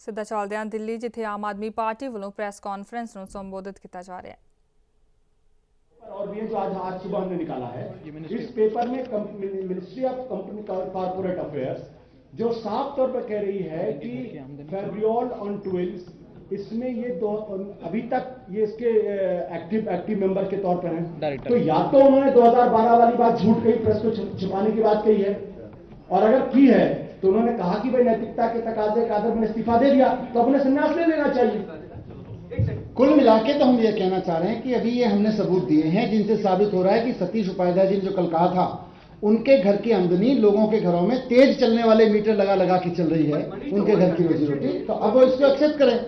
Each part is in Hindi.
ਸਿੱਧਾ ਚੱਲਦੇ ਹਾਂ ਦਿੱਲੀ, ਜਿੱਥੇ ਆਮ ਆਦਮੀ ਪਾर्टी ਵੱਲੋਂ ਪ੍ਰੈਸ ਕਾਨफ्रेंस ਨੂੰ संबोधित किया जा रहा है। और भी है जो आज सुबह हमने निकाला है इस पेपर में ministry of company corporate affairs जो साफ तौर पर कह रही है कि फेब्रियोल ऑन ट्विल्स, इसमें ये दो अभी तक ये इसके एक्टिव मेंबर के तौर पर हैं। तो या तो उन्होंने 2012 वाली बात झूठ कही, प्रेस को छुपाने की बात कही है, और अगर की है तो उन्होंने कहा कि भाई नैतिकता के तकाजे के आधार में इस्तीफा दे दिया, तो अपने संन्यास ले लेना चाहिए। कुल मिला के तो हम ये कहना चाह रहे हैं कि अभी ये हमने सबूत दिए हैं जिनसे साबित हो रहा है कि सतीश उपाध्याय जी ने जो कल कहा था, उनके घर की आमदनी लोगों के घरों में तेज चलने वाले मीटर लगा लगा के चल रही है, उनके घर की रोजी रोटी। तो अब वो इसको एक्सेप्ट करें।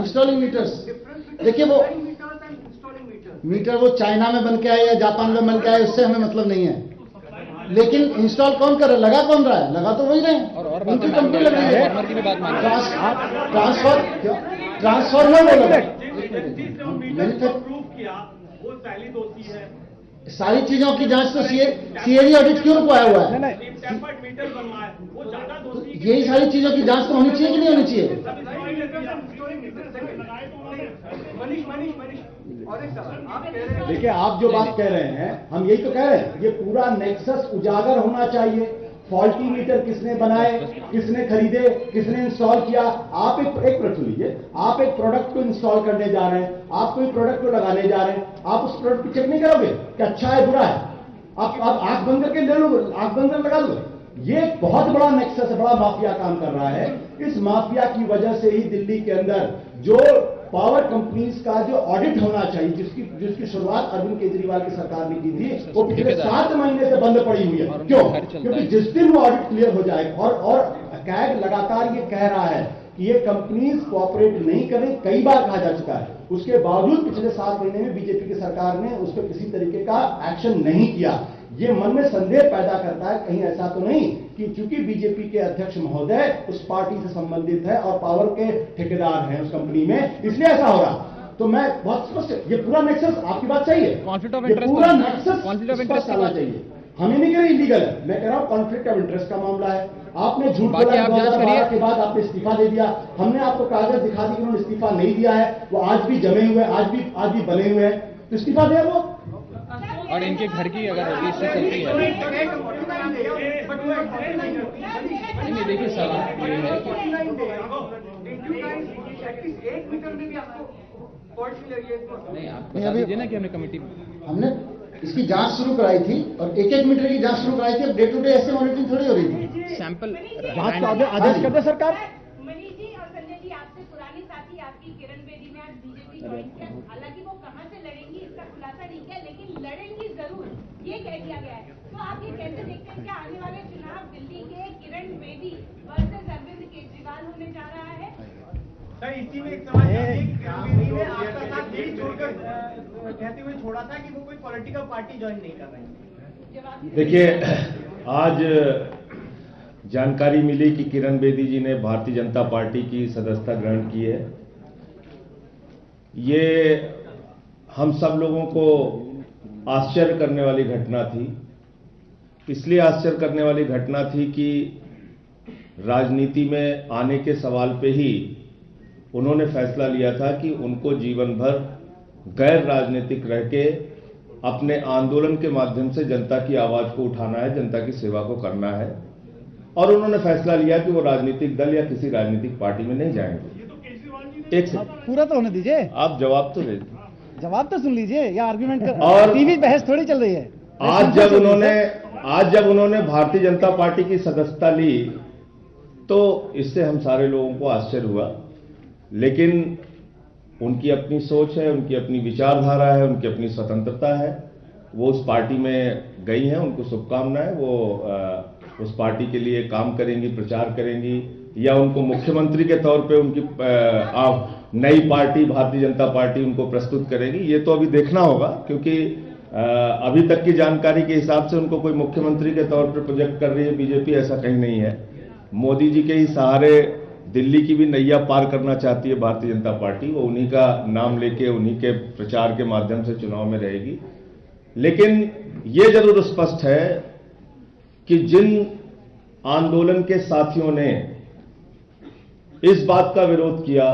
Installing meters. देखिए वो मीटर वो चाइना में बन के आए या जापान में बन के आए, उससे हमें मतलब नहीं है, लेकिन इंस्टॉल कौन कर रहा है, लगा कौन रहा है, लगा तो वही रहे हैं, उनकी कंपनी लग रही है। ट्रांसफॉर्मर वो लगा, सारी चीजों की जांच तो सीएजी ऑडिट क्यों रुकवाया हुआ है? यही सारी चीजों की जांच तो होनी चाहिए कि नहीं होनी चाहिए? देखिए, आप जो बात कह रहे हैं, हम यही तो कह रहे हैं, ये पूरा नेक्सस उजागर होना चाहिए। फॉल्टी मीटर किसने बनाए, किसने खरीदे, किसने इंस्टॉल किया। आप एक प्रश्न लीजिए, आप एक प्रोडक्ट को इंस्टॉल करने जा रहे हैं, आप कोई प्रोडक्ट को लगाने जा रहे हैं, आप उस प्रोडक्ट को चेक नहीं करोगे कि अच्छा है बुरा है, आप आंख बंद करके ले लो, आंख बंद कर लगा लो। ये बहुत बड़ा नेक्सस, बड़ा माफिया काम कर रहा है। इस माफिया की वजह से ही दिल्ली के अंदर जो पावर कंपनीज का जो ऑडिट होना चाहिए, जिसकी शुरुआत अरविंद केजरीवाल की सरकार ने की थी, वो पिछले 7 महीने से बंद पड़ी हुई है। क्यों? क्योंकि जिस दिन वो ऑडिट क्लियर हो जाए, और कैग लगातार ये कह रहा है कि ये कंपनीज कोऑपरेट नहीं करें, कई बार कहा जा चुका है, उसके बावजूद पिछले 7 महीने में बीजेपी की सरकार ने उस पर किसी तरीके का एक्शन नहीं किया। ये मन में संदेह पैदा करता है, कहीं ऐसा तो नहीं कि चूंकि बीजेपी के अध्यक्ष महोदय उस पार्टी से संबंधित है और पावर के ठेकेदार हैं उस कंपनी में, इसलिए ऐसा हो रहा। तो मैं बहुत स्पष्ट, ये पूरा नेक्सस, आपकी बात सही है, कॉन्फ्लिक्ट ऑफ इंटरेस्ट, पूरा नेक्सस आना चाहिए। हमें नहीं कह रहे इलीगल है, मैं कह रहा हूं कॉन्फ्लिक्ट ऑफ इंटरेस्ट का मामला है। आपने झूठ बोला, 2012 के बाद आपने इस्तीफा दे दिया, हमने आपको कागज दिखा दी कि उन्होंने इस्तीफा नहीं दिया है, वो आज भी जमे हुए, आज भी बने हुए हैं, तो इस्तीफा दिया वो। और इनके घर की अगर होगी इससे चलती है। नहीं, देखिए सवाल ये है कि नहीं, आप बता दीजिए ना कि हमने कमेटी, हमने इसकी जांच शुरू कराई थी और एक मीटर की जांच शुरू कराई थी। अब डे टू डे ऐसे मॉनिटरिंग थोड़ी हो रही थी। सैंपल जांच का आदेश कर दे सरकार। मनीष जी और संजय जी, आपसे पुरानी साथी आपकी किरण बेदी ने आज बीजेपी ज्वाइन किया। हालांकि वो कहां से लड़ेंगी इसका खुलासा नहीं किया, लेकिन लड़ेंगी जरूर, ये कह दिया गया है। तो आप ये कैसे देखते हैं कि आने वाले चुनाव दिल्ली के किरण बेदी वर्सेस अरविंद केजरीवाल होने जा रहा है? सर, इसी में एक सवाल ने आपका साथ यही छोड़कर कहते हुए छोड़ा था कि वो कोई पॉलिटिकल पार्टी ज्वाइन नहीं कर रही। देखिए, आज जानकारी मिली कि किरण बेदी जी ने भारतीय जनता पार्टी की सदस्यता ग्रहण की है। ये हम सब लोगों को आश्चर्य करने वाली घटना थी। इसलिए आश्चर्य करने वाली घटना थी कि राजनीति में आने के सवाल पे ही उन्होंने फैसला लिया था कि उनको जीवन भर गैर राजनीतिक रह के अपने आंदोलन के माध्यम से जनता की आवाज को उठाना है, जनता की सेवा को करना है, और उन्होंने फैसला लिया कि वो राजनीतिक दल या किसी राजनीतिक पार्टी में नहीं जाएंगे। एक से पूरा तो होने दीजिए, आप जवाब तो दे, जवाब तो सुन लीजिए, या आर्ग्यूमेंट कर, और टीवी बहस थोड़ी चल रही है। आज जब उन्होंने भारतीय जनता पार्टी की सदस्यता ली तो इससे हम सारे लोगों को आश्चर्य हुआ, लेकिन उनकी अपनी सोच है, उनकी अपनी विचारधारा है, उनकी अपनी स्वतंत्रता है। वो उस पार्टी में गई हैं, उनको शुभकामनाएं। वो उस पार्टी के लिए काम करेंगी, प्रचार करेंगी, या उनको मुख्यमंत्री के तौर पे उनकी नई पार्टी भारतीय जनता पार्टी उनको प्रस्तुत करेगी। ये तो अभी देखना होगा, क्योंकि अभी तक की जानकारी के हिसाब से उनको कोई मुख्यमंत्री के तौर पर प्रोजेक्ट कर रही है बीजेपी, ऐसा कहीं नहीं है। मोदी जी के ही सहारे दिल्ली की भी नैया पार करना चाहती है भारतीय जनता पार्टी। वो उन्हीं का नाम लेके, उन्हीं के प्रचार के माध्यम से चुनाव में रहेगी। लेकिन ये जरूर स्पष्ट है कि जिन आंदोलन के साथियों ने इस बात का विरोध किया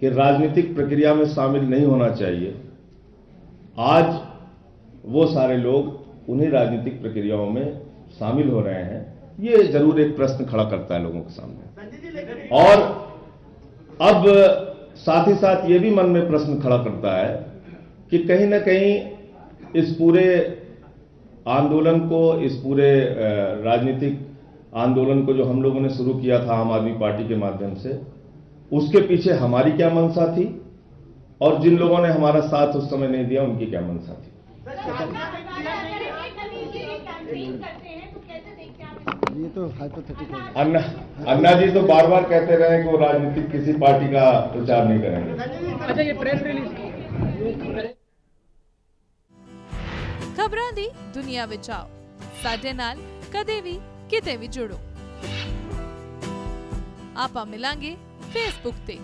कि राजनीतिक प्रक्रिया में शामिल नहीं होना चाहिए, आज वो सारे लोग उन्हीं राजनीतिक प्रक्रियाओं में शामिल हो रहे हैं। ये जरूर एक प्रश्न खड़ा करता है लोगों के सामने। और अब साथ ही साथ ये भी मन में प्रश्न खड़ा करता है कि कहीं ना कहीं इस पूरे आंदोलन को, इस पूरे राजनीतिक आंदोलन को जो हम लोगों ने शुरू किया था आम आदमी पार्टी के माध्यम से, उसके पीछे हमारी क्या मंशा थी और जिन लोगों ने हमारा साथ उस समय नहीं दिया उनकी क्या मंशा थी। ये तो हाइपोथेटिकल। अन्ना जी तो बार बार कहते रहे कि वो राजनीतिक किसी पार्टी का प्रचार नहीं करेंगे। अच्छा, ये प्रेस रिलीज खबरां दी दुनिया विच आओ, साडे नाल कदे भी किते भी जुड़ो। आपां मिलांगे फेसबुक ते,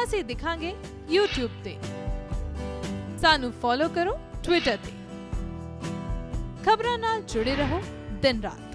असीं दिखांगे यूट्यूब ते, सानू फॉलो करो ट्विटर ते। खबरां नाल जुड़े रहो दिन रात।